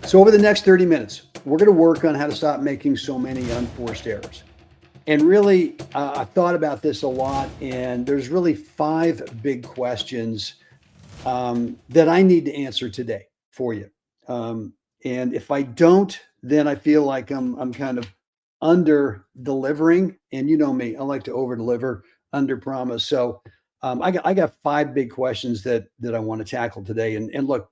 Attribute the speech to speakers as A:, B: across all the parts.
A: So over the next 30 minutes, we're going to work on how to stop making so many unforced errors. And really, I thought about this a lot, and there's really 5 big questions that I need to answer today for you. And if I don't, then I feel like I'm kind of under delivering. And you know me, I like to over deliver, under promise. So I got 5 big questions that I want to tackle today. And look,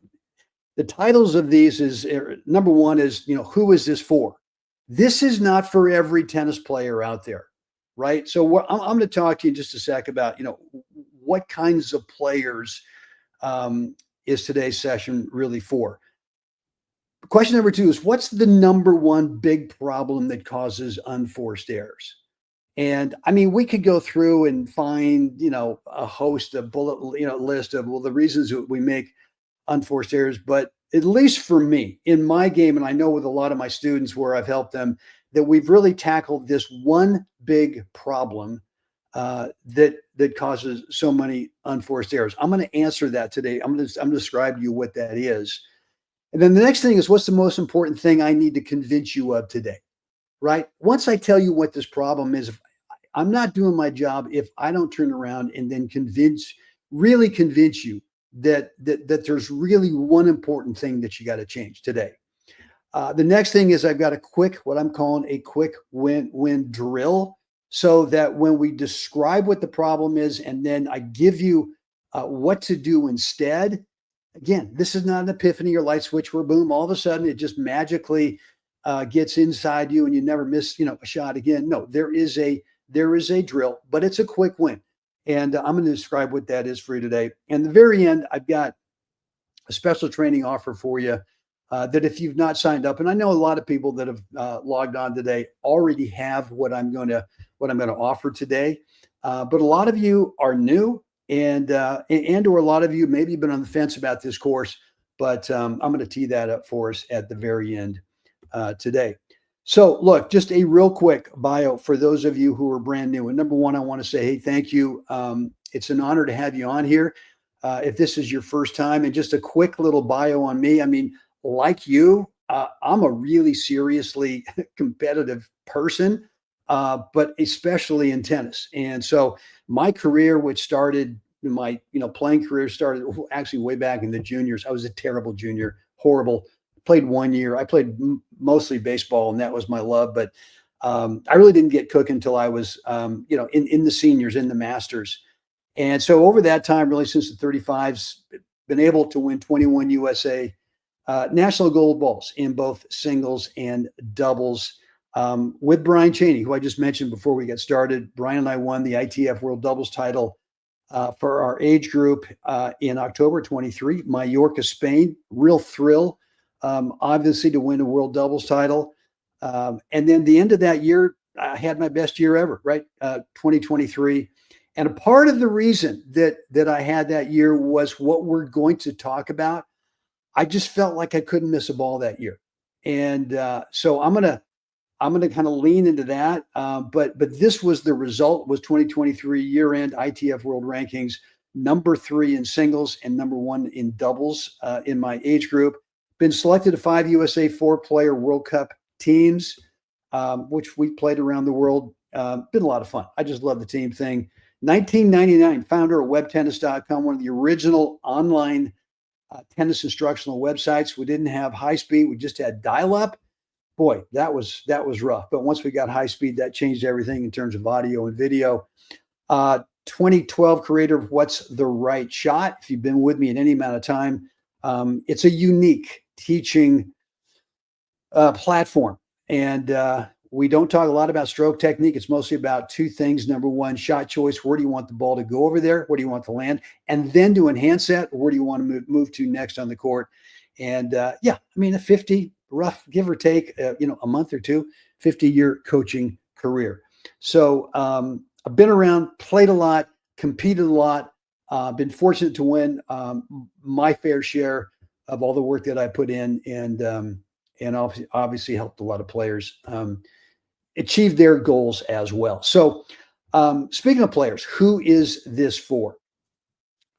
A: the titles of these is number one is, who is this for? This is not for every tennis player out there, right? So I'm going to talk to you in just a sec about, what kinds of players is today's session really for? Question number 2 is, what's the number one big problem that causes unforced errors? And I mean, we could go through and find, a host of bullet, list of, well, the reasons that we make unforced errors, but at least for me in my game, and I know with a lot of my students where I've helped them, that we've really tackled this one big problem that causes so many unforced errors. I'm going to answer that today. I'm going to describe to you what that is. And then the next thing is, what's the most important thing I need to convince you of today, right? Once I tell you what this problem is, I'm not doing my job if I don't turn around and then really convince you that there's really one important thing that you got to change today. The next thing is, I've got what I'm calling a quick win drill, so that when we describe what the problem is, and then I give you what to do instead. Again, this is not an epiphany or light switch where boom, all of a sudden it just magically gets inside you and you never miss, a shot again. No, there is a drill, but it's a quick win. And I'm going to describe what that is for you today. And the very end, I've got a special training offer for you that if you've not signed up, and I know a lot of people that have logged on today already have what I'm going to offer today, but a lot of you are new, and or a lot of you maybe been on the fence about this course, but I'm going to tee that up for us at the very end today. So look, just a real quick bio for those of you who are brand new. And number one, I want to say, hey, thank you. It's an honor to have you on here. If this is your first time, and just a quick little bio on me. I mean, like you, I'm a really seriously competitive person, but especially in tennis. And so my career, which started my, playing career started actually way back in the juniors. I was a terrible junior, horrible. Played 1 year. I played mostly baseball, and that was my love. But I really didn't get cooking until I was, in the seniors, in the masters. And so over that time, really since the 35s, been able to win 21 USA national gold balls in both singles and doubles with Brian Cheney, who I just mentioned before we get started. Brian and I won the ITF World Doubles title for our age group in October 23, Mallorca, Spain. Real thrill. Obviously, to win a world doubles title. And then the end of that year, I had my best year ever, right? 2023. And a part of the reason that I had that year was what we're going to talk about. I just felt like I couldn't miss a ball that year. And so I'm gonna kind of lean into that. But this was the result, was 2023 year-end ITF World Rankings, number 3 in singles and number 1 in doubles in my age group. Been selected to 5 USA 4-player World Cup teams, which we played around the world. Been a lot of fun. I just love the team thing. 1999, founder of webtennis.com, one of the original online tennis instructional websites. We didn't have high speed. We just had dial-up. Boy, that was rough. But once we got high speed, that changed everything in terms of audio and video. 2012 creator of What's the Right Shot. If you've been with me at any amount of time, it's a unique teaching platform. And we don't talk a lot about stroke technique. It's mostly about 2 things. Number 1, shot choice. Where do you want the ball to go over there? Where do you want to land? And then to enhance that, where do you want to move to next on the court? And a 50, rough, give or take, a month or 2, 50-year coaching career. So I've been around, played a lot, competed a lot, been fortunate to win my fair share of all the work that I put in, and obviously helped a lot of players achieve their goals as well. So speaking of players, who is this for?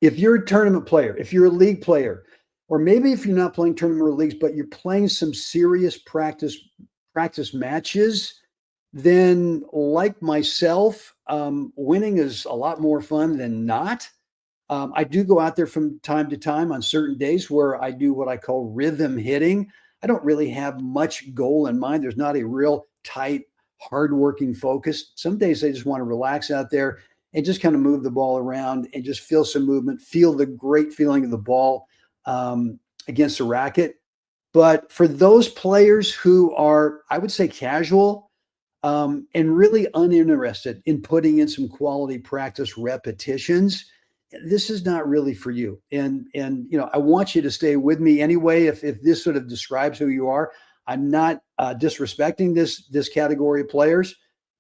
A: If you're a tournament player, if you're a league player, or maybe if you're not playing tournament or leagues, but you're playing some serious practice matches, then like myself, winning is a lot more fun than not. I do go out there from time to time on certain days where I do what I call rhythm hitting. I don't really have much goal in mind. There's not a real tight, hardworking focus. Some days I just want to relax out there and just kind of move the ball around and just feel some movement, feel the great feeling of the ball against the racket. But for those players who are, I would say, casual, and really uninterested in putting in some quality practice repetitions, this is not really for you. And I want you to stay with me anyway. If this sort of describes who you are, I'm not disrespecting this category of players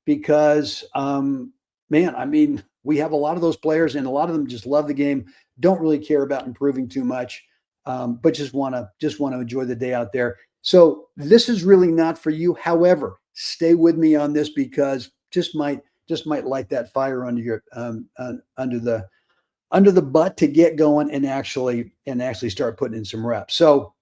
A: because, man, I mean, we have a lot of those players, and a lot of them just love the game, don't really care about improving too much, but just want to enjoy the day out there. So this is really not for you. However, stay with me on this because just might light that fire under your under the butt to get going and actually start putting in some reps. So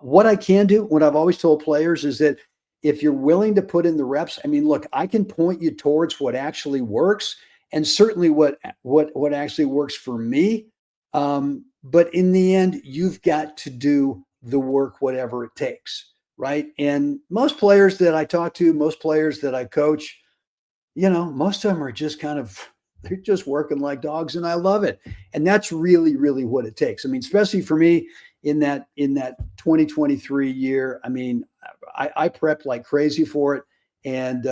A: what I can do, what I've always told players is that if you're willing to put in the reps, I mean, look, I can point you towards what actually works, and certainly what actually works for me. But in the end, you've got to do the work, whatever it takes, right? And most players that I talk to, most players that I coach, most of them are just kind of they're just working like dogs, and I love it. And that's really, really what it takes. I mean, especially for me in that 2023 year. I mean, I prepped like crazy for it, and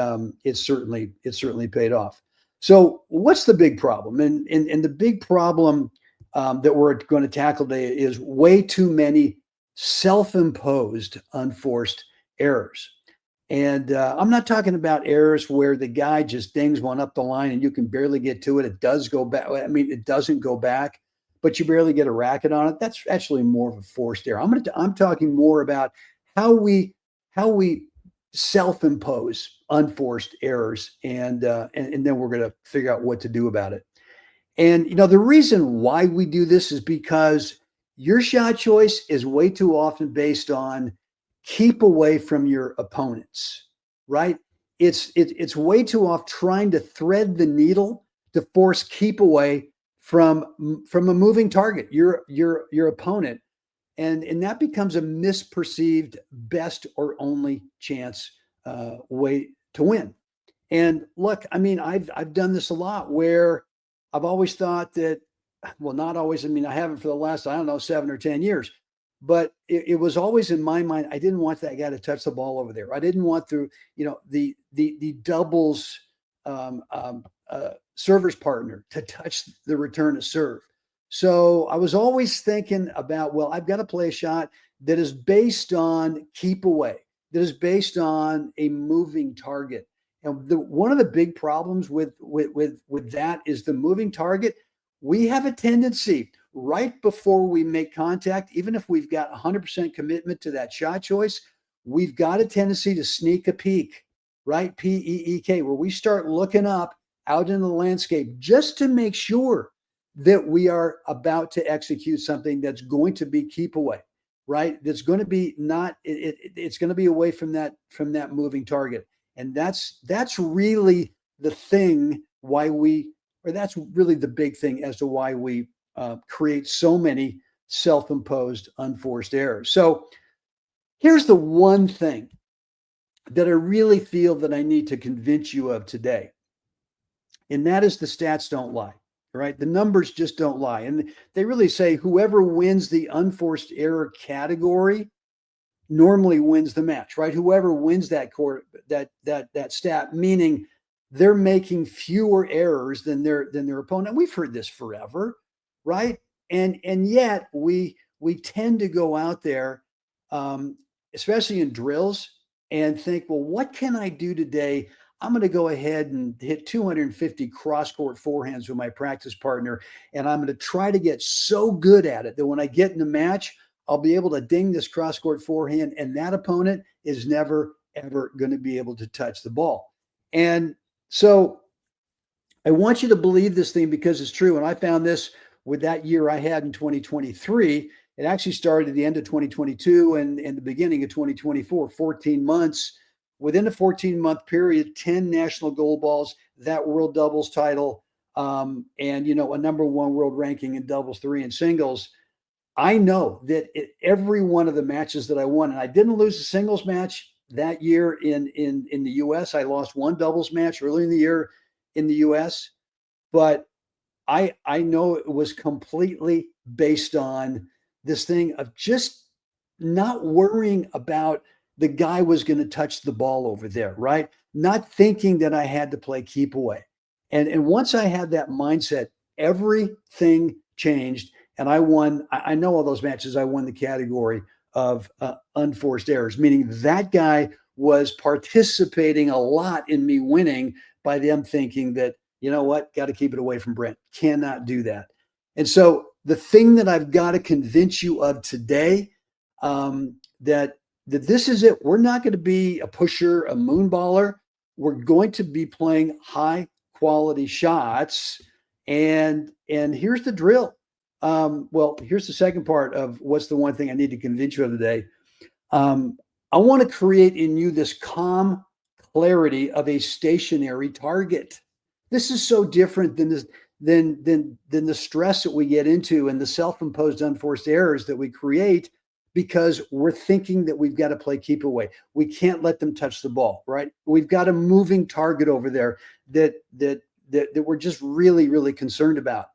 A: it certainly paid off. So, what's the big problem? And the big problem that we're going to tackle today is way too many self-imposed unforced errors. And I'm not talking about errors where the guy just dings one up the line and you can barely get to it. It does go back. I mean, it doesn't go back, but you barely get a racket on it. That's actually more of a forced error. I'm talking more about how we self-impose unforced errors, and then we're going to figure out what to do about it. And the reason why we do this is because your shot choice is way too often based on keep away from your opponents, right? It's way too often trying to thread the needle to force keep away from a moving target, your opponent, and that becomes a misperceived best or only chance way to win. And look, I mean, I've done this a lot where I've always thought that, well, not always. I mean, I haven't for the last, I don't know, 7 or 10 years, but it was always in my mind. I didn't want that guy to touch the ball over there. I didn't want the doubles server's partner to touch the return of serve. So I was always thinking about, well, I've got to play a shot that is based on keep away, that is based on a moving target. And one of the big problems with that is the moving target. We have a tendency right before we make contact, even if we've got 100% commitment to that shot choice, we've got a tendency to sneak a peek, right? PEEK, where we start looking up out into the landscape just to make sure that we are about to execute something that's going to be keep away, right? That's going to be it's going to be away from that moving target. And that's really the thing that's really the big thing as to why we create so many self-imposed unforced errors. So here's the one thing that I really feel that I need to convince you of today. And that is the stats don't lie, right? The numbers just don't lie. And they really say whoever wins the unforced error category normally wins the match, right? Whoever wins that stat, meaning they're making fewer errors than their opponent. We've heard this forever, right? And yet we tend to go out there, especially in drills, and think, well, what can I do today? I'm going to go ahead and hit 250 cross-court forehands with my practice partner, and I'm going to try to get so good at it that when I get in the match, I'll be able to ding this cross-court forehand, and that opponent is never, ever going to be able to touch the ball. And so I want you to believe this thing because it's true. And I found this with that year I had in 2023 It actually started at the end of 2022 and the beginning of 2024, 14 months. Within a 14-month period, 10 national gold balls, that world doubles title, and a number one world ranking in doubles, three, and singles. I know that every one of the matches that I won, and I didn't lose a singles match that year in the U.S. I lost one doubles match early in the year in the U.S., but I know it was completely based on this thing of just not worrying about the guy was going to touch the ball over there, right? Not thinking that I had to play keep away. And once I had that mindset, everything changed. And I won. I know all those matches. I won the category of unforced errors, meaning that guy was participating a lot in me winning by them thinking that, you know what, got to keep it away from Brent. Cannot do that. And so the thing that I've got to convince you of today, that this is it. We're not going to be a pusher, a moonballer. We're going to be playing high quality shots. And here's the drill. Well, here's the second part of what's the one thing I need to convince you of today. I want to create in you this calm clarity of a stationary target. This is so different than this than the stress that we get into and the self-imposed unforced errors that we create because we're thinking that we've got to play keep away. We can't let them touch the ball, right? We've got a moving target over there that we're just really, really concerned about.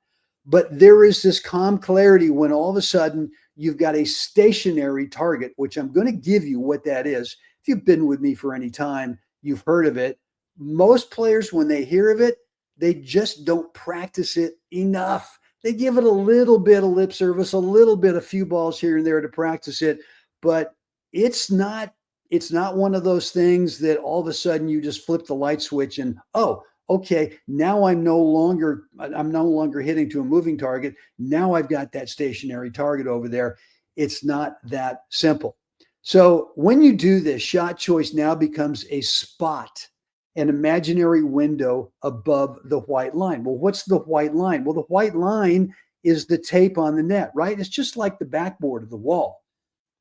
A: But there is this calm clarity when all of a sudden you've got a stationary target, which I'm going to give you what that is. If you've been with me for any time, you've heard of it. Most players, when they hear of it, they just don't practice it enough. They give it a little bit of lip service, a little bit, a few balls here and there to practice it, but it's not one of those things that all of a sudden you just flip the light switch and, oh, okay, now I'm no longer hitting to a moving target. Now I've got that stationary target over there. It's not that simple. So when you do this, shot choice now becomes a spot, an imaginary window above the white line. Well, what's the white line? Well, the white line is the tape on the net, right? It's just like the backboard of the wall.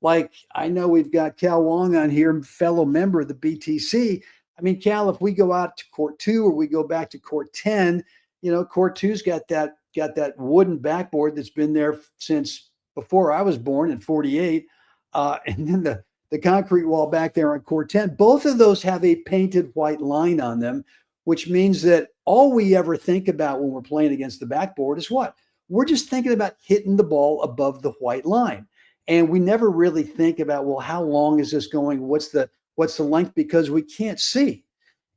A: Like, I know we've got Cal Wong on here, fellow member of the BTC. I mean, Cal, if we go out to court 2 or we go back to court 10, court 2's got that wooden backboard that's been there since before I was born in 48. And then the concrete wall back there on court 10, both of those have a painted white line on them, which means that all we ever think about when we're playing against the backboard is what? We're just thinking about hitting the ball above the white line. And we never really think about, well, how long is this going? What's the length? Because we can't see.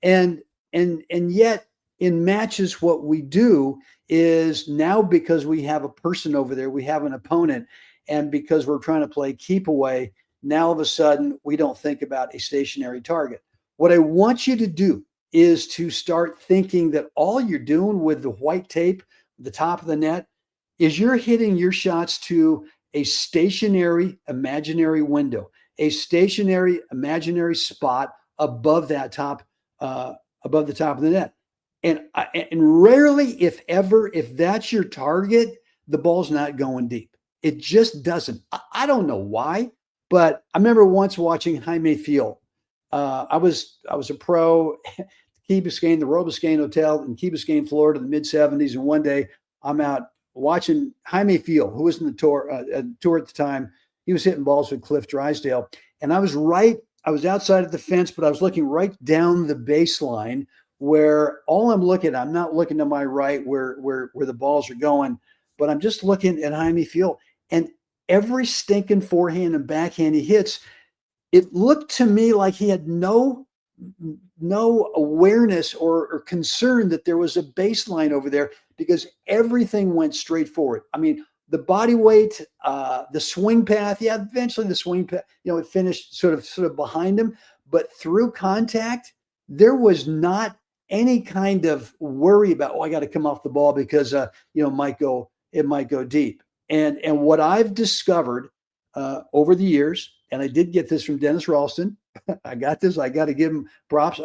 A: And yet in matches, what we do is now, because we have a person over there, we have an opponent, and because we're trying to play keep away, now all of a sudden we don't think about a stationary target. What I want you to do is to start thinking that all you're doing with the white tape, the top of the net, is you're hitting your shots to a stationary imaginary window, a stationary imaginary spot above that top, above the top of the net. And rarely, if ever, if that's your target, the ball's not going deep. It just doesn't. I don't know why, but I remember once watching Jaime Field. I was a pro at Key Biscayne, the Royal Biscayne Hotel in Key Biscayne, Florida, in the mid-'70s. And one day I'm out watching Jaime Field, who was in the tour at the time. He was hitting balls with Cliff Drysdale. And I was outside of the fence, but I was looking right down the baseline where all I'm not looking to my right where the balls are going, but I'm just looking at Jaime Field. And every stinking forehand and backhand he hits, it looked to me like he had no awareness or concern that there was a baseline over there, because everything went straight forward. I mean, the body weight, the swing path, eventually the swing path, it finished sort of behind him, but through contact, there was not any kind of worry about, I got to come off the ball because it might go deep. And what I've discovered over the years, and I did get this from Dennis Ralston. I got this. I got to give him props.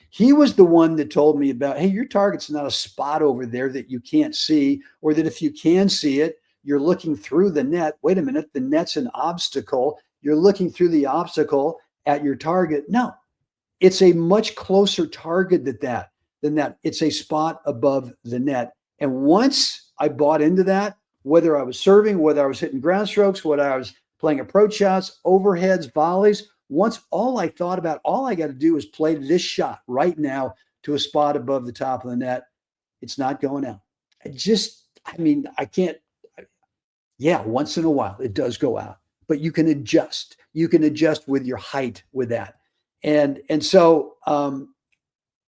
A: He was the one that told me about, hey, your target's not a spot over there that you can't see, or that if you can see it, you're looking through the net. Wait a minute, the net's an obstacle. You're looking through the obstacle at your target. No, it's a much closer target than that. It's a spot above the net. And once I bought into that, whether I was serving, whether I was hitting ground strokes, whether I was playing approach shots, overheads, volleys, once all I thought about, all I got to do is play this shot right now to a spot above the top of the net. It's not going out. I can't. Yeah, once in a while it does go out, but you can adjust. You can adjust with your height with that. And so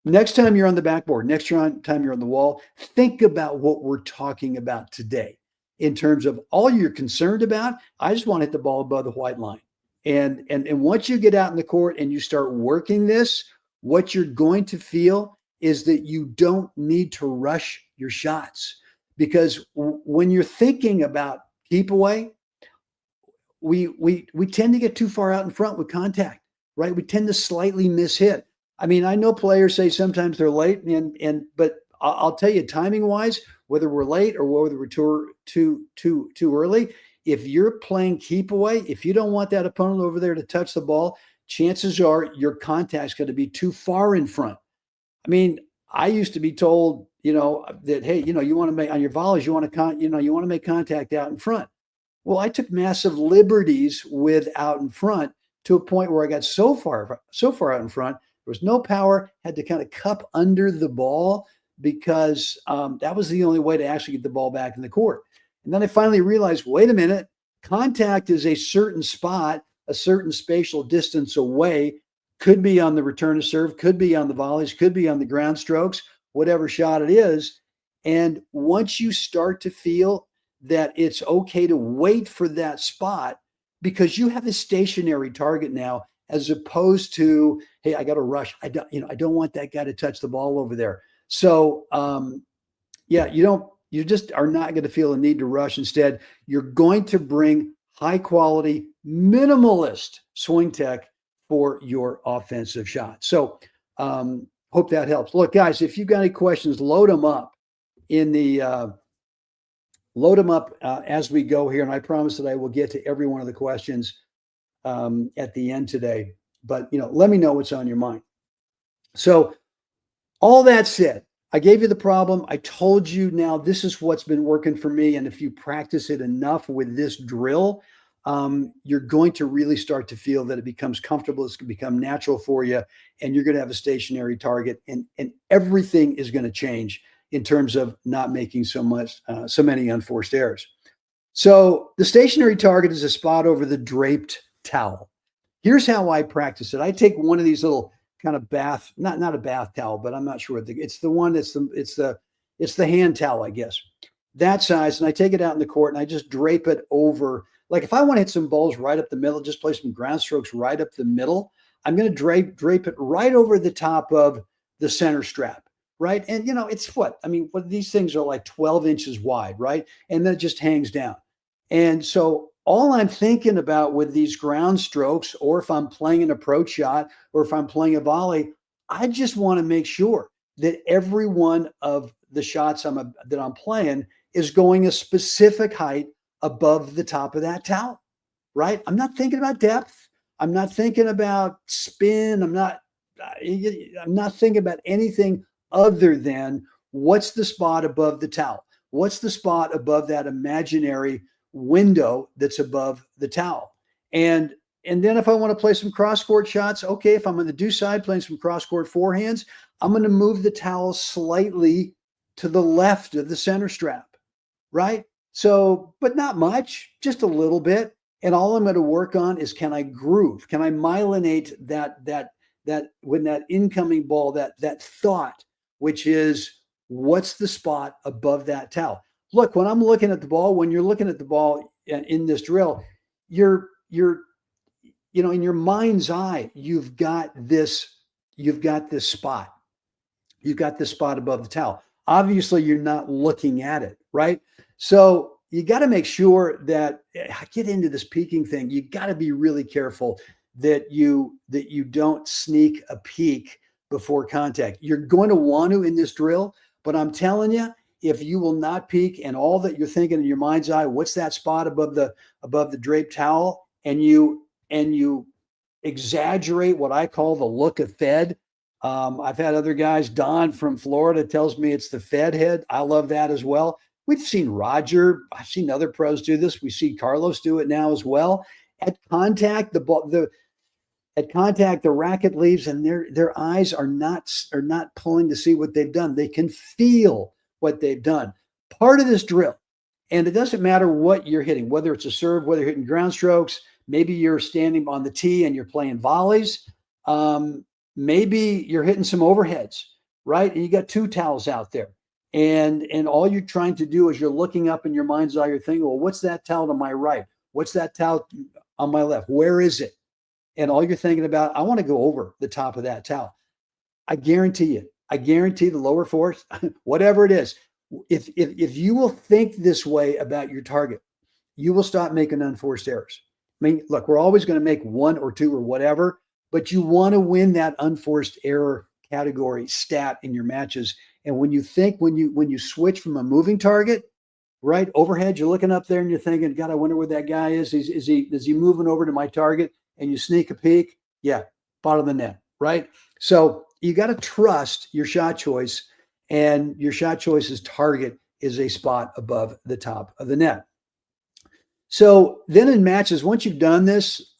A: next time you're on the backboard, next time you're on the wall, think about what we're talking about today in terms of all you're concerned about. I just want to hit the ball above the white line. And once you get out in the court and you start working this, what you're going to feel is that you don't need to rush your shots. Because when you're thinking about keep away, we tend to get too far out in front with contact, right? We tend to slightly miss-hit. I mean, I know players say sometimes they're late, but I'll tell you, timing wise, whether we're late or whether we're too early, if you're playing keep away, if you don't want that opponent over there to touch the ball, chances are your contact's going to be too far in front. I mean, I used to be told, that, hey, you want to make on your volleys, you want to make contact out in front. Well, I took massive liberties with out in front to a point where I got so far out in front, there was no power, had to kind of cup under the ball because that was the only way to actually get the ball back in the court. And then I finally realized, wait a minute, contact is a certain spot, a certain spatial distance away, could be on the return to serve, could be on the volleys, could be on the ground strokes, whatever shot it is. And once you start to feel that it's okay to wait for that spot because you have a stationary target now, as opposed to, hey, I got to rush. I don't want that guy to touch the ball over there. So, you just are not going to feel a need to rush. Instead, you're going to bring high quality, minimalist swing tech for your offensive shot. So, hope that helps. Look, guys, if you've got any questions, load them up as we go here. And I promise that I will get to every one of the questions at the end today. But, let me know what's on your mind. So all that said, I gave you the problem. I told you now this is what's been working for me. And if you practice it enough with this drill, you're going to really start to feel that it becomes comfortable. It's going to become natural for you. And you're going to have a stationary target. And everything is going to change in terms of not making so many unforced errors. So the stationary target is a spot over the draped towel. Here's how I practice it. I take one of these little kind of bath, not a bath towel, but I'm not sure. It's the one it's the hand towel, I guess, that size. And I take it out in the court and I just drape it over. Like if I want to hit some balls right up the middle, just play some ground strokes right up the middle, I'm going to drape it right over the top of the center strap. Right. And, it's these things are like 12 inches wide. Right. And then it just hangs down. And so all I'm thinking about with these ground strokes, or if I'm playing an approach shot, or if I'm playing a volley, I just want to make sure that every one of the shots that I'm playing is going a specific height above the top of that towel. Right. I'm not thinking about depth. I'm not thinking about spin. I'm not thinking about anything other than what's the spot above the towel? What's the spot above that imaginary window that's above the towel? And then if I want to play some cross-court shots, okay, if I'm on the deuce side playing some cross-court forehands, I'm going to move the towel slightly to the left of the center strap, right? So, but not much, just a little bit. And all I'm going to work on is, can I groove? Can I myelinate that when that incoming ball, that thought, which is, what's the spot above that towel? Look, when I'm looking at the ball, when you're looking at the ball in this drill, you're in your mind's eye, you've got this spot. You've got this spot above the towel. Obviously, you're not looking at it, right? So you got to make sure that, I get into this peeking thing. You got to be really careful that you don't sneak a peek before contact. You're going to want to in this drill, but I'm telling you, if you will not peek and all that you're thinking in your mind's eye, what's that spot above the draped towel, and you exaggerate what I call the look of Fed. I've had other guys, Don from Florida tells me it's the Fed head. I love that as well. We've seen Roger. I've seen other pros do this. We see Carlos do it now as well. At contact, the racket leaves, and their eyes are not pulling to see what they've done. They can feel what they've done. Part of this drill, and it doesn't matter what you're hitting, whether it's a serve, whether you're hitting ground strokes, maybe you're standing on the tee and you're playing volleys. Maybe you're hitting some overheads, right? And you got two towels out there. And all you're trying to do is you're looking up in your mind's eye, you're thinking, well, what's that towel to my right? What's that towel on my left? Where is it? And all you're thinking about, I want to go over the top of that towel. I guarantee the lower force, whatever it is, if you will think this way about your target, you will stop making unforced errors. I mean, look, we're always going to make one or two or whatever, but you want to win that unforced error category stat in your matches. And when you switch from a moving target, right, overhead, you're looking up there and you're thinking, God, I wonder where that guy is. Is he moving over to my target? And you sneak a peek, yeah, bottom of the net, right? So you got to trust your shot choice, and your shot choice's target is a spot above the top of the net. So then in matches, once you've done this,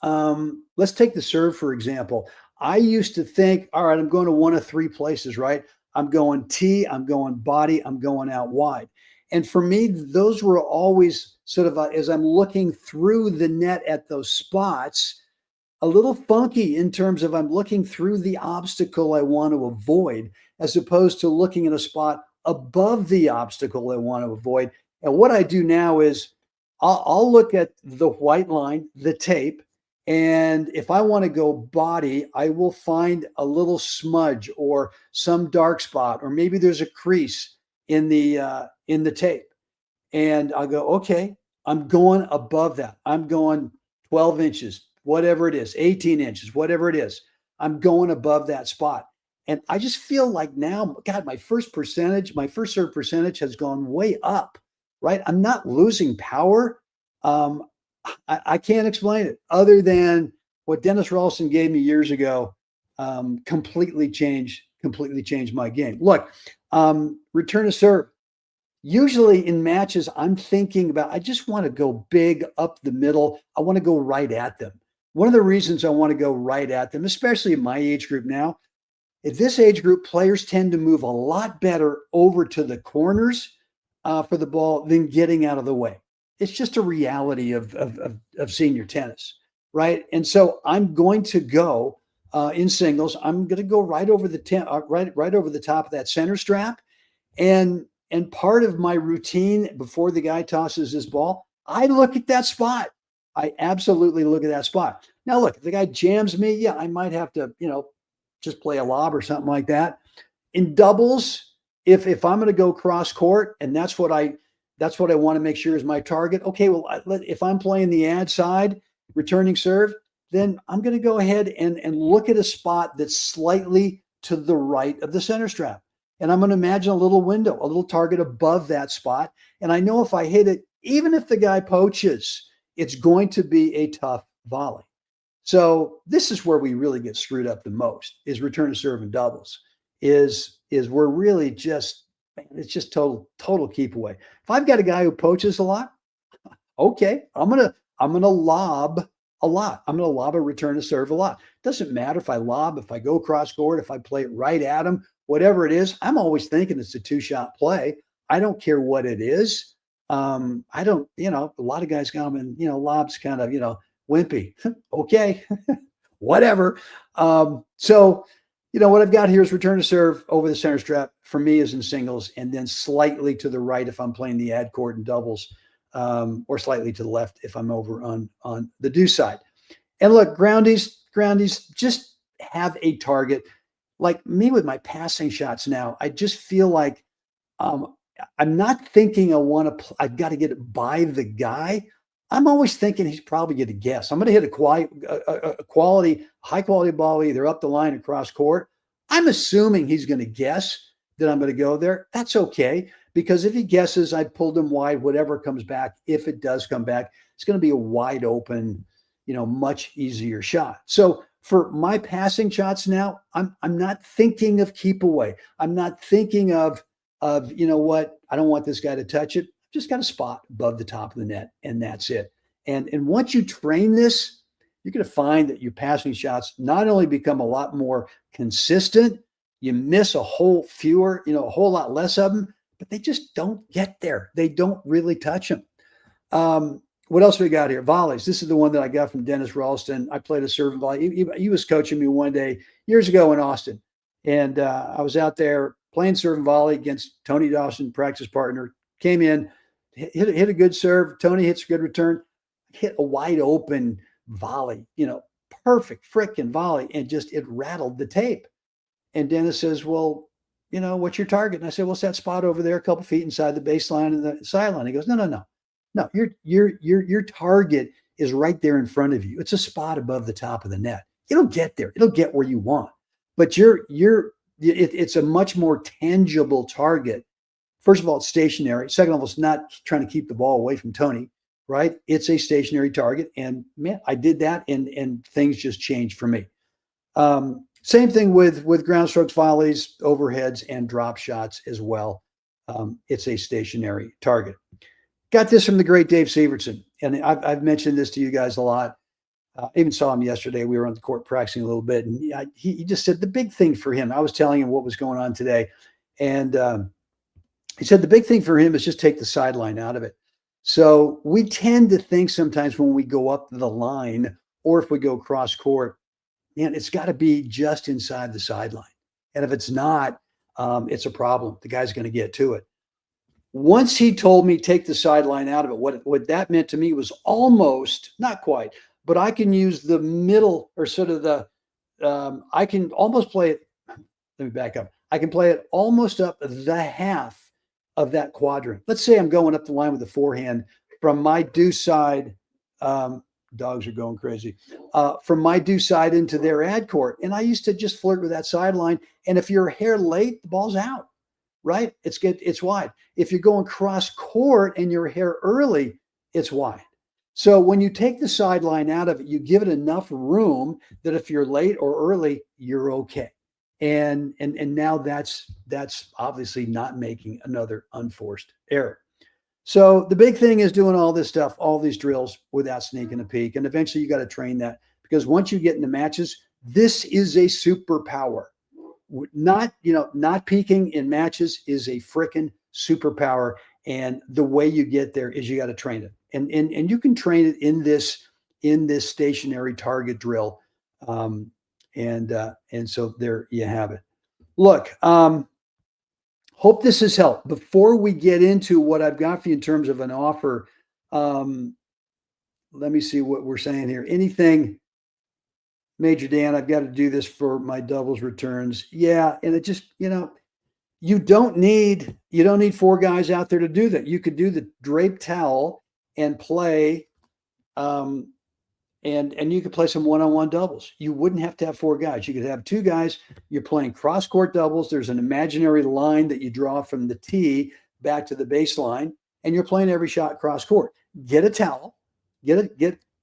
A: let's take the serve, for example. I used to think, all right, I'm going to one of three places, right? I'm going tee, I'm going body, I'm going out wide. And for me, those were always sort of, as I'm looking through the net at those spots, a little funky in terms of I'm looking through the obstacle I want to avoid, as opposed to looking at a spot above the obstacle I want to avoid. And what I do now is I'll look at the white line, the tape, and if I want to go body, I will find a little smudge or some dark spot, or maybe there's a crease in the tape. And I'll go, okay, I'm going above that. I'm going 12 inches, whatever it is, 18 inches, whatever it is. I'm going above that spot. And I just feel like now, God, my first serve percentage has gone way up, right? I'm not losing power. I can't explain it other than what Dennis Rawlston gave me years ago. Completely changed my game. Look, return to serve. Usually in matches, I'm thinking about, I just want to go big up the middle. I want to go right at them. One of the reasons I want to go right at them, especially in my age group now, at this age group, players tend to move a lot better over to the corners for the ball than getting out of the way. It's just a reality of senior tennis, right? And so I'm going to go in singles. I'm going to go right over right over the top of that center strap, and part of my routine before the guy tosses his ball, I look at that spot. I absolutely look at that spot. Now, look, if the guy jams me, yeah, I might have to, just play a lob or something like that. In doubles, if I'm going to go cross court, and that's what I want to make sure is my target. Okay, well, if I'm playing the ad side, returning serve, then I'm going to go ahead and look at a spot that's slightly to the right of the center strap. And I'm going to imagine a little window, a little target above that spot. And I know if I hit it, even if the guy poaches, it's going to be a tough volley. So this is where we really get screwed up the most, is return to serve and doubles, is we're really just, it's just total keep away. If I've got a guy who poaches a lot, okay, I'm gonna lob a lot. I'm gonna lob a return to serve a lot. Doesn't matter if I lob, if I go cross court, if I play it right at him, whatever it is. I'm always thinking it's a two-shot play. I don't care what it is. I don't, a lot of guys got them, and lob's kind of, wimpy. Okay, whatever. So what I've got here is return to serve over the center strap for me is in singles, and then slightly to the right if I'm playing the ad court in doubles, or slightly to the left if I'm over on the do side. And look, groundies just have a target. Like me with my passing shots now, I just feel like I'm not thinking I've got to get it by the guy. I'm always thinking he's probably going to guess. I'm going to hit a high quality ball either up the line or cross court. I'm assuming he's going to guess that I'm going to go there. That's okay, because if he guesses, I pulled him wide, whatever comes back, if it does come back, it's going to be a wide open, much easier shot. So for my passing shots now, I'm not thinking of keep away. I'm not thinking of what, I don't want this guy to touch it. Just got a spot above the top of the net, and that's it. And once you train this, you're going to find that your passing shots not only become a lot more consistent, you miss a whole lot less of them, but they just don't get there. They don't really touch them. What else we got here? Volleys. This is the one that I got from Dennis Ralston. I played a serve and volley. He was coaching me one day years ago in Austin. And I was out there playing serve and volley against Tony Dawson, practice partner. Came in, hit a good serve. Tony hits a good return. Hit a wide open volley, perfect freaking volley. And just, it rattled the tape. And Dennis says, well, what's your target? And I said, what's that spot over there, a couple feet inside the baseline and the sideline? He goes, no. Your target is right there in front of you. It's a spot above the top of the net. It'll get there. It'll get where you want. But it's a much more tangible target. First of all, it's stationary. Second of all, it's not trying to keep the ball away from Tony, right? It's a stationary target. And man, I did that and things just changed for me. Same thing with ground strokes, volleys, overheads, and drop shots as well. It's a stationary target. Got this from the great Dave Severson. And I've mentioned this to you guys a lot. I even saw him yesterday. We were on the court practicing a little bit. And he just said the big thing for him, I was telling him what was going on today. And he said the big thing for him is just take the sideline out of it. So we tend to think sometimes when we go up the line or if we go cross court, man, it's got to be just inside the sideline. And if it's not, it's a problem. The guy's going to get to it. Once he told me take the sideline out of it, what that meant to me was almost, not quite, but I can use the middle or sort of I can almost play it. Let me back up. I can play it almost up the half of that quadrant. Let's say I'm going up the line with the forehand from my deuce side. Dogs are going crazy. From my deuce side into their ad court. And I used to just flirt with that sideline. And if you're a hair late, the ball's out. Right? It's wide. If you're going cross court and you're a hair early, it's wide. So when you take the sideline out of it, you give it enough room that if you're late or early, you're okay. And now that's obviously not making another unforced error. So the big thing is doing all this stuff, all these drills without sneaking a peek. And eventually you got to train that, because once you get into matches, this is a superpower. Not peaking in matches is a freaking superpower. And the way you get there is you got to train it. And you can train it in this stationary target drill. And so there you have it. Look, hope this has helped. Before we get into what I've got for you in terms of an offer, let me see what we're saying here. Anything, Major Dan, I've got to do this for my doubles returns. Yeah, and it just, you don't need 4 guys out there to do that. You could do the drape towel and play, and you could play some one-on-one doubles. You wouldn't have to have 4 guys. You could have 2 guys. You're playing cross-court doubles. There's an imaginary line that you draw from the tee back to the baseline, and you're playing every shot cross-court. Get a towel. Get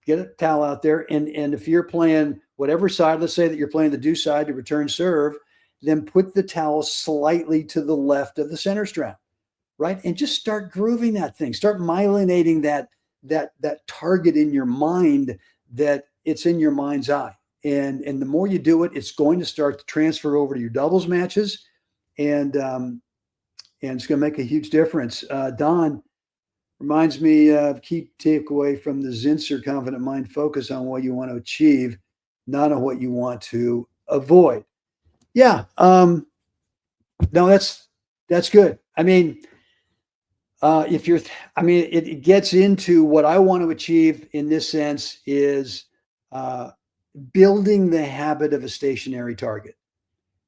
A: a towel out there, and if you're playing whatever side, let's say that you're playing the deuce side to return serve, then put the towel slightly to the left of the center strap, right? And just start grooving that thing. Start myelinating that target in your mind, that it's in your mind's eye. And the more you do it, it's going to start to transfer over to your doubles matches, and it's going to make a huge difference. Don reminds me of key takeaway from the Zinsser Confident Mind: focus on what you want to achieve, not on what you want to avoid. Yeah. No, that's good. I mean, it gets into what I want to achieve in this sense is building the habit of a stationary target.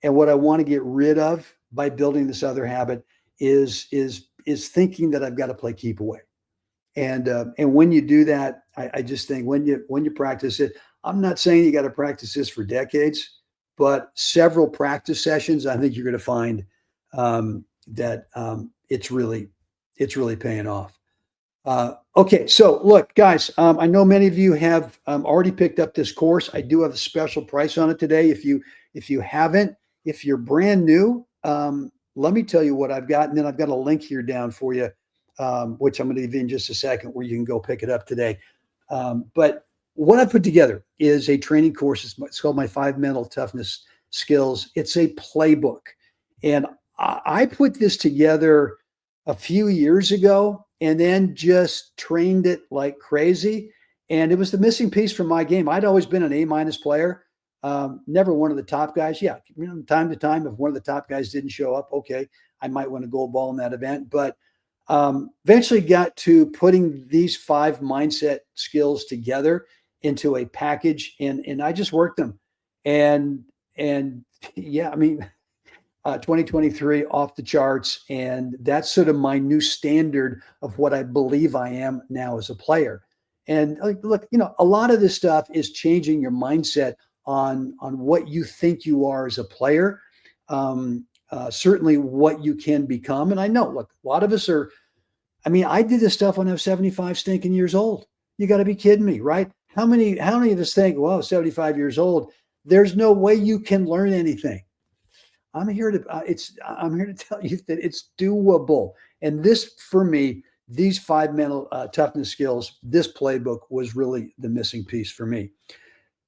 A: And what I want to get rid of by building this other habit is thinking that I've got to play keep away. And when you do that, I just think when you practice it, I'm not saying you got to practice this for decades, but several practice sessions, I think you're going to find that it's really paying off. Okay, so look, guys, I know many of you have already picked up this course. I do have a special price on it today. If you haven't, if you're brand new, let me tell you what I've got, and then I've got a link here down for you, which I'm going to give you in just a second, where you can go pick it up today. But what I put together is a training course. It's called my 5 Mental Toughness Skills. It's a playbook, and I put this together a few years ago, and then just trained it like crazy. And it was the missing piece from my game. I'd always been an A- player, never one of the top guys. Yeah, time to time, if one of the top guys didn't show up, okay, I might win a gold ball in that event. But eventually got to putting these 5 mindset skills together into a package, and I just worked them. And yeah, I mean, 2023 off the charts. And that's sort of my new standard of what I believe I am now as a player. And look, a lot of this stuff is changing your mindset on what you think you are as a player. Certainly what you can become. And I know, look, a lot of us are, I mean, I did this stuff when I was 75 stinking years old. You got to be kidding me, right? How many of us think, well, 75 years old, there's no way you can learn anything? I'm here to tell you that it's doable. And this, for me, these 5 mental toughness skills, this playbook was really the missing piece for me.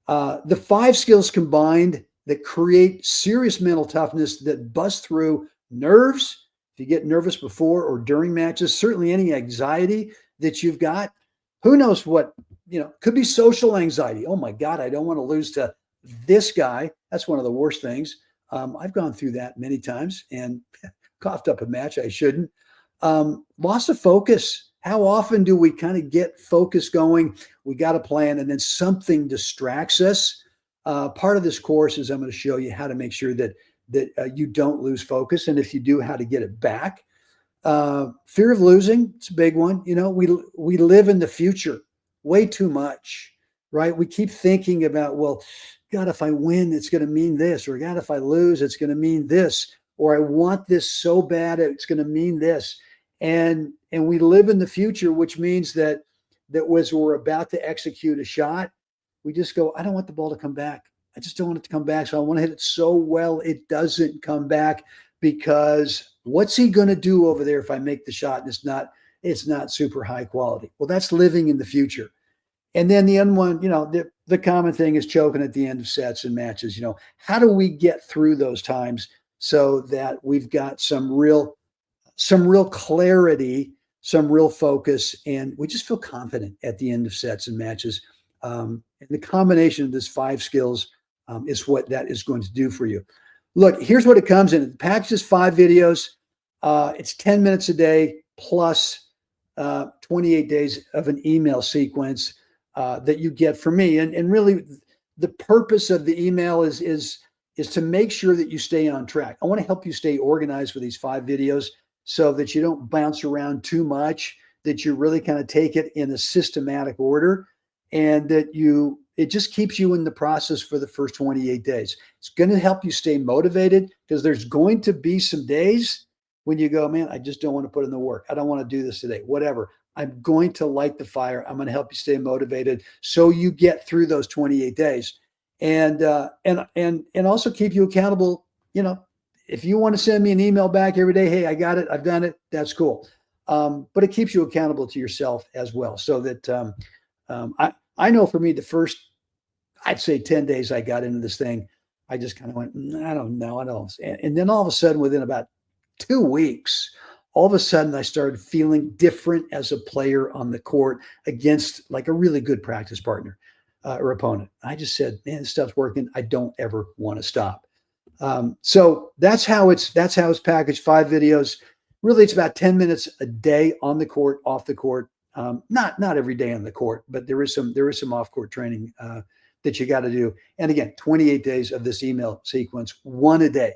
A: The 5 skills combined that create serious mental toughness that bust through nerves. If you get nervous before or during matches, certainly any anxiety that you've got, who knows what, could be social anxiety. Oh my God, I don't want to lose to this guy. That's one of the worst things. I've gone through that many times and coughed up a match I shouldn't. Loss of focus. How often do we kind of get focus going? We got a plan and then something distracts us. Part of this course is I'm going to show you how to make sure that you don't lose focus, and if you do, how to get it back. Fear of losing, it's a big one. We live in the future way too much, right? We keep thinking about, well, God, if I win, it's going to mean this, or God, if I lose, it's going to mean this, or I want this so bad, it's going to mean this. And we live in the future, which means that as we're about to execute a shot, we just go, I don't want the ball to come back. I just don't want it to come back. So I want to hit it so well it doesn't come back, because what's he going to do over there if I make the shot and it's not super high quality? Well, that's living in the future. And then the other one, the common thing is choking at the end of sets and matches. How do we get through those times so that we've got some real clarity, some real focus, and we just feel confident at the end of sets and matches? And the combination of these 5 skills is what that is going to do for you. Look, here's what it comes in. The package is 5 videos. It's 10 minutes a day plus 28 days of an email sequence that you get from me. And really, the purpose of the email is to make sure that you stay on track. I want to help you stay organized with these 5 videos so that you don't bounce around too much, that you really kind of take it in a systematic order, and that it just keeps you in the process for the first 28 days. It's going to help you stay motivated, because there's going to be some days when you go, man, I just don't want to put in the work. I don't want to do this today, whatever. I'm going to light the fire. I'm going to help you stay motivated so you get through those 28 days, and also keep you accountable. If you want to send me an email back every day, hey, I got it, I've done it, that's cool. But it keeps you accountable to yourself as well, so that I know for me, the first, I'd say 10 days I got into this thing, I just kind of went, I don't know. And then all of a sudden, within about 2 weeks, all of a sudden I started feeling different as a player on the court against like a really good practice partner or opponent. I just said, man, this stuff's working. I don't ever want to stop. So that's how it's packaged. 5 videos. Really, it's about 10 minutes a day on the court, off the court. Not every day on the court, but there is some off-court training that you got to do. And again, 28 days of this email sequence, 1 a day.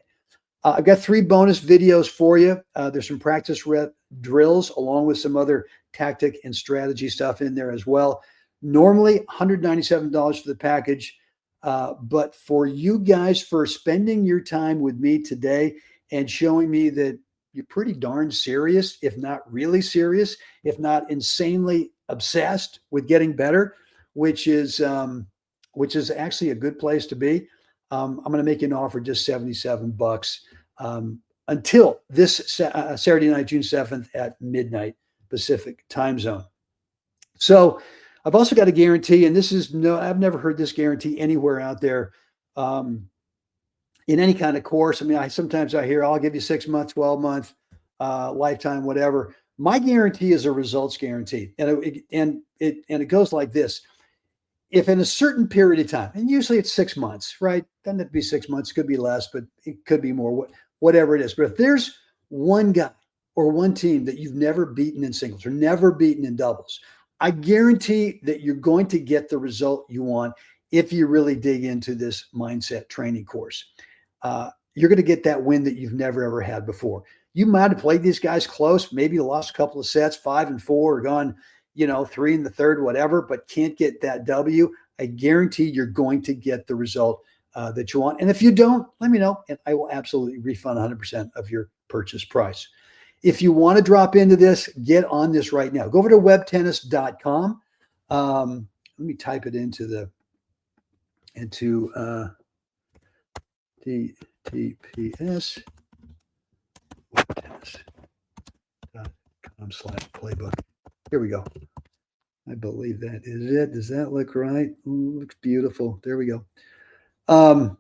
A: I've got 3 bonus videos for you. There's some practice rep drills along with some other tactic and strategy stuff in there as well. Normally $197 for the package. But for you guys, for spending your time with me today and showing me that you're pretty darn serious, if not really serious, if not insanely obsessed with getting better, which is actually a good place to be. I'm going to make you an offer just $77 until this Saturday night, June 7th at midnight Pacific time zone. So I've also got a guarantee, and I've never heard this guarantee anywhere out there in any kind of course. I mean, sometimes I hear, I'll give you 6 months, 12 months, lifetime, whatever. My guarantee is a results guarantee. And it goes like this. If in a certain period of time, and usually it's 6 months, right? Doesn't have to be 6 months, could be less, but it could be more, whatever it is. But if there's one guy or one team that you've never beaten in singles or never beaten in doubles, I guarantee that you're going to get the result you want if you really dig into this mindset training course. You're going to get that win that you've never, ever had before. You might have played these guys close, maybe you lost a couple of sets, 5-4, or gone 3 in the third, whatever, but can't get that W. I guarantee you're going to get the result that you want. And if you don't, let me know, and I will absolutely refund 100% of your purchase price. If you want to drop into this, get on this right now. Go over to webtennis.com. Let me type it into TTPS webtennis.com/playbook. Here we go. I believe that is it. Does that look right? Ooh, looks beautiful. There we go. And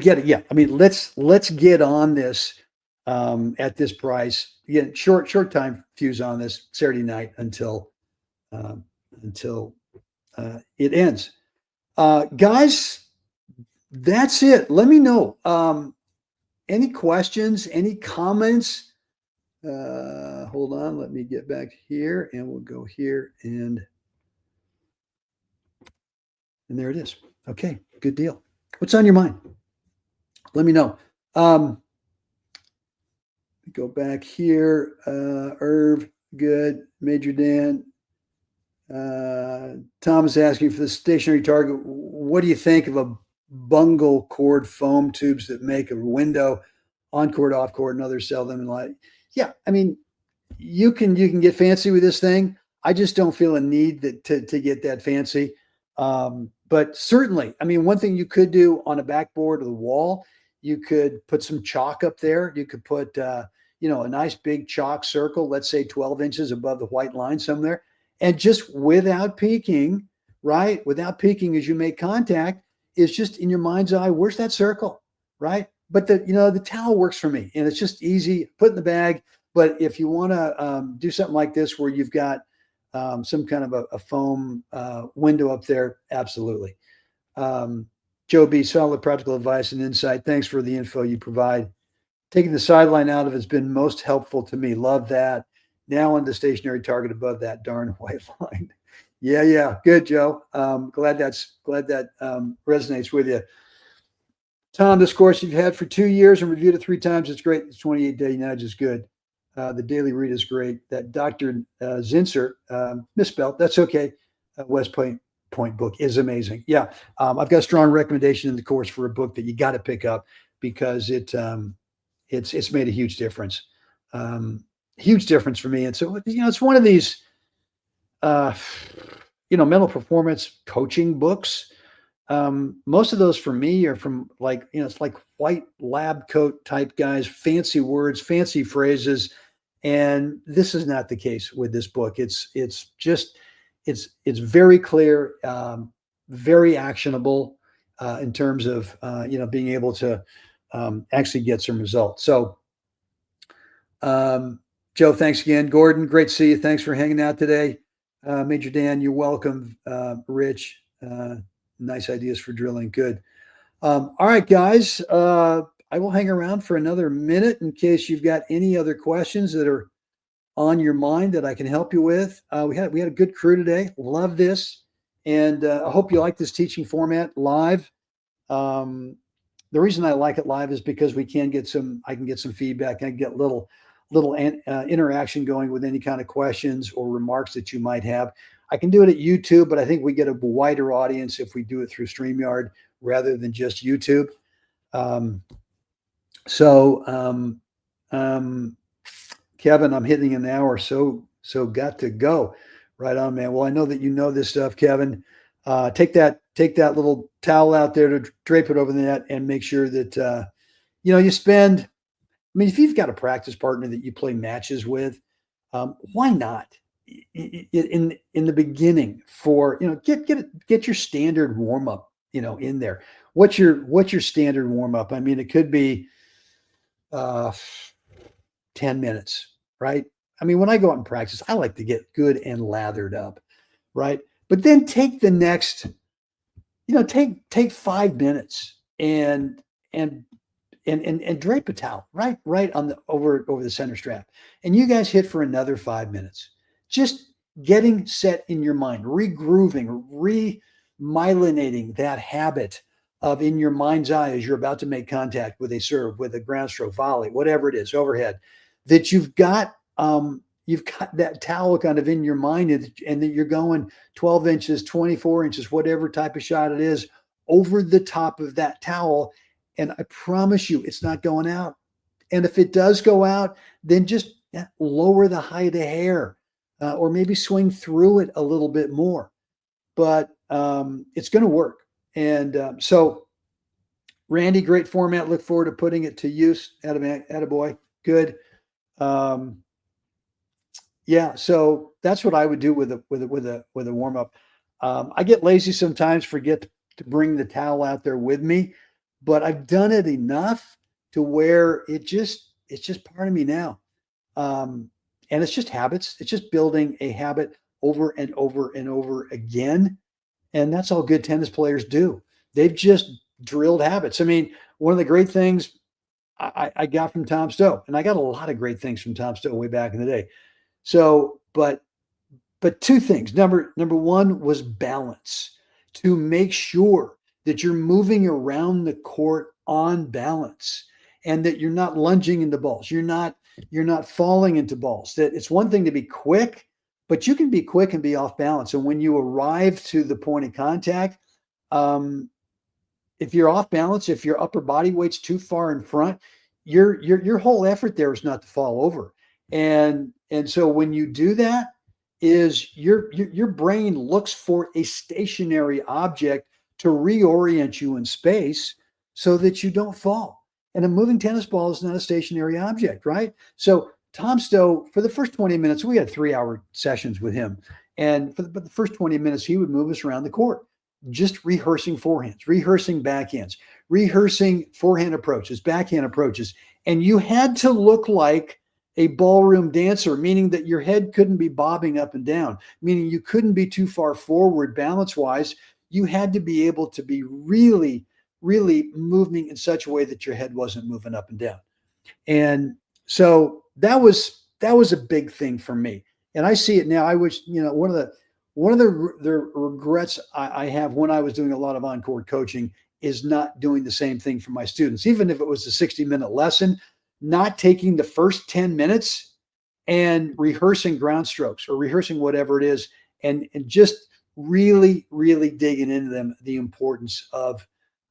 A: get it. Yeah. I mean, let's get on this at this price. Again, short time fuse on this Saturday night until it ends. Guys, that's it. Let me know. Any questions, any comments? Hold on. Let me get back here and we'll go here and there it is. Okay. Good deal. What's on your mind? Let me know. Go back here. Irv, good. Major Dan. Tom is asking for the stationary target. What do you think of a bungle cord foam tubes that make a window on court, off court, and others sell them in light? Yeah, I mean, you can get fancy with this thing. I just don't feel a need to get that fancy. But certainly, I mean, one thing you could do on a backboard of the wall, you could put some chalk up there. You could put, a nice big chalk circle, let's say 12 inches above the white line somewhere. And just without peeking, right? Without peeking as you make contact, is just in your mind's eye, where's that circle, right? But the towel works for me, and it's just easy, put in the bag. But if you want to do something like this where you've got some kind of a foam window up there, absolutely. Joe B, solid practical advice and insight. Thanks for the info you provide. Taking the sideline out of it has been most helpful to me. Love that. Now on the stationary target above that darn white line. Yeah. Good, Joe. Glad that resonates with you. Tom, this course you've had for 2 years and reviewed it 3 times. It's great. The 28-day nudge is good. The daily read is great. That Dr. Zinser, misspelled. That's okay. West Point book is amazing. Yeah. I've got a strong recommendation in the course for a book that you got to pick up because it's made a huge difference. Huge difference for me. And so, it's one of these, mental performance coaching books. Most of those for me are from it's like white lab coat type guys, fancy words, fancy phrases. And this is not the case with this book. It's very clear, very actionable in terms of, being able to actually get some results. So, Joe, thanks again. Gordon, great to see you. Thanks for hanging out today. Major Dan, you're welcome. Rich, nice ideas for drilling. Good. All right, guys. I will hang around for another minute in case you've got any other questions that are on your mind that I can help you with. We had a good crew today. Love this. And I hope you like this teaching format live. The reason I like it live is because I can get some feedback and I get little interaction going with any kind of questions or remarks that you might have. I can do it at YouTube, but I think we get a wider audience if we do it through StreamYard rather than just YouTube. So, um, Kevin, I'm hitting an hour, so got to go. Right on, man. Well, I know that you know this stuff, Kevin. Take that little towel out there to drape it over the net, and make sure that you spend. I mean, if you've got a practice partner that you play matches with, why not? In the beginning, for get your standard warm up, in there. What's your standard warm up? I mean, it could be uh, 10 minutes, right? I mean, when I go out and practice, I like to get good and lathered up, right? But then take the next, take 5 minutes and and drape a towel right on the over the center strap, and you guys hit for another 5 minutes. Just getting set in your mind, regrooving, remyelinating that habit of, in your mind's eye, as you're about to make contact with a serve, with a ground stroke, volley, whatever it is, overhead, that you've got that towel kind of in your mind, and that you're going 12 inches, 24 inches, whatever type of shot it is, over the top of that towel. And I promise you, it's not going out. And if it does go out, then just lower the height of hair, or maybe swing through it a little bit more. But it's going to work. And so, Randy, great format. Look forward to putting it to use. Attaboy. Good. Um, yeah, so that's what I would do with a warm up. I get lazy sometimes, forget to bring the towel out there with me, but I've done it enough to where it's just part of me now. Um, and it's just habits. It's just building a habit over and over and over again. And that's all good tennis players do. They've just drilled habits. I mean, one of the great things I got from Tom Stowe, and I got a lot of great things from Tom Stowe way back in the day. So, but two things. Number one was balance, to make sure that you're moving around the court on balance, and that you're not lunging into balls. You're not falling into balls. That it's one thing to be quick, but you can be quick and be off balance. And when you arrive to the point of contact, um, if you're off balance, if your upper body weight's too far in front, your whole effort there is not to fall over. And so when you do that, is your brain looks for a stationary object to reorient you in space so that you don't fall. And a moving tennis ball is not a stationary object, right? So Tom Stowe, for the first 20 minutes, we had 3-hour sessions with him. And but the first 20 minutes, he would move us around the court, just rehearsing forehands, rehearsing backhands, rehearsing forehand approaches, backhand approaches. And you had to look like a ballroom dancer, meaning that your head couldn't be bobbing up and down, meaning you couldn't be too far forward balance wise. You had to be able to be really, really moving in such a way that your head wasn't moving up and down. And so that was a big thing for me. And I see it now. I wish, one of the regrets I have when I was doing a lot of on-court coaching is not doing the same thing for my students, even if it was a 60-minute lesson, not taking the first 10 minutes and rehearsing ground strokes or rehearsing whatever it is, and just really, really digging into them, the importance of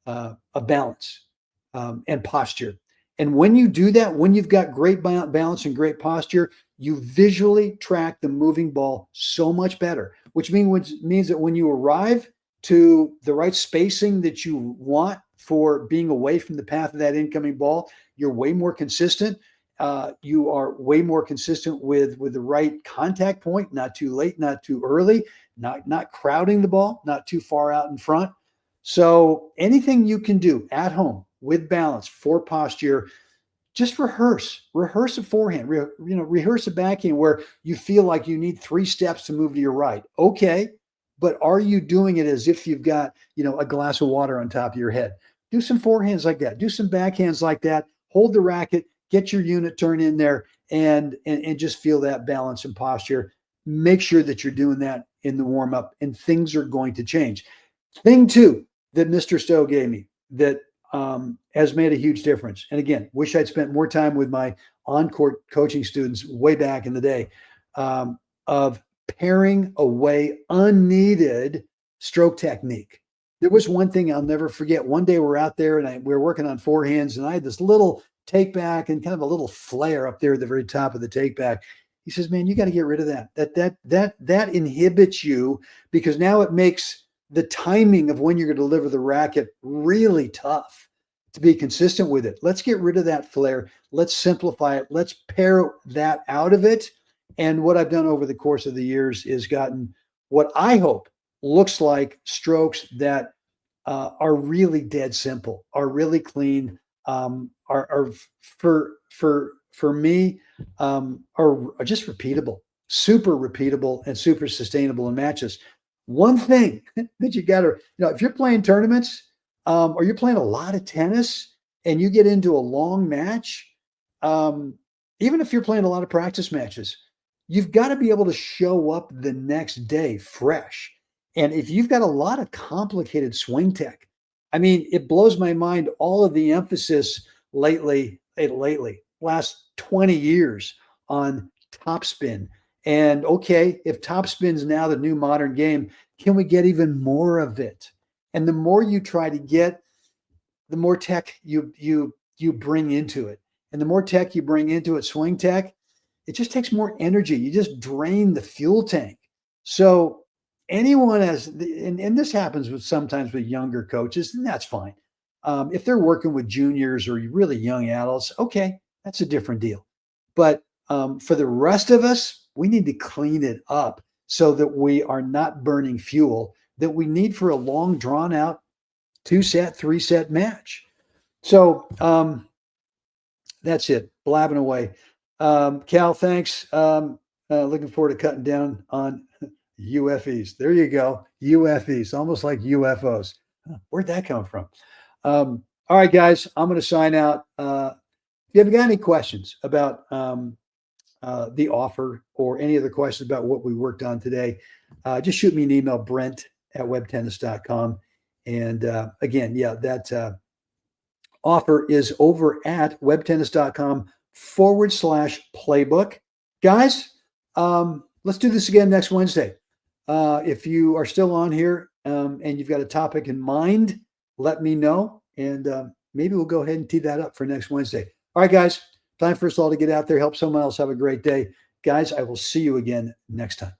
A: a balance, and posture. And when you do that, when you've got great balance and great posture, you visually track the moving ball so much better, which means that when you arrive to the right spacing that you want for being away from the path of that incoming ball, you're way more consistent. You are way more consistent with the right contact point, not too late, not too early, not crowding the ball, not too far out in front. So anything you can do at home with balance for posture, just rehearse a forehand, rehearse a backhand where you feel like you need 3 steps to move to your right. Okay. But are you doing it as if you've got, a glass of water on top of your head? Do some forehands like that. Do some backhands like that. Hold the racket, get your unit turn in there, and just feel that balance and posture. Make sure that you're doing that in the warm up, and things are going to change. Thing two that Mr. Stowe gave me that has made a huge difference. And again, wish I'd spent more time with my on-court coaching students way back in the day, of paring away unneeded stroke technique. There was one thing I'll never forget. One day we're out there and we were working on forehands, and I had this little take back and kind of a little flare up there at the very top of the take back. He says, man, you got to get rid of that. That inhibits you, because now it makes the timing of when you're going to deliver the racket really tough to be consistent with it. Let's get rid of that flare. Let's simplify it. Let's pare that out of it. And what I've done over the course of the years is gotten what I hope looks like strokes that are really dead simple, are really clean, are for me, are just repeatable, super repeatable, and super sustainable in matches. One thing that you got to, if you're playing tournaments, or you're playing a lot of tennis and you get into a long match, even if you're playing a lot of practice matches, you've got to be able to show up the next day fresh. And if you've got a lot of complicated swing tech, I mean, it blows my mind all of the emphasis lately, last 20 years on topspin. And okay, if topspin's now the new modern game, can we get even more of it? And the more you try to get, the more tech you bring into it. And the more tech you bring into it, swing tech, it just takes more energy. You just drain the fuel tank. So anyone has, and this happens with sometimes with younger coaches, and that's fine. If they're working with juniors or really young adults, okay, that's a different deal. But for the rest of us, we need to clean it up so that we are not burning fuel that we need for a long, drawn out 2-set, 3-set match. So that's it. Blabbing away. Cal, thanks. Looking forward to cutting down on UFEs. There you go. UFEs, almost like UFOs. Where'd that come from? All right, guys, I'm going to sign out. If you haven't got any questions about the offer or any other questions about what we worked on today, just shoot me an email, brent@webtennis.com. And again, yeah, that offer is over at webtennis.com/playbook. Guys, let's do this again next Wednesday. If you are still on here and you've got a topic in mind, let me know. And maybe we'll go ahead and tee that up for next Wednesday. All right, guys, time for us all to get out there, help someone else have a great day. Guys, I will see you again next time.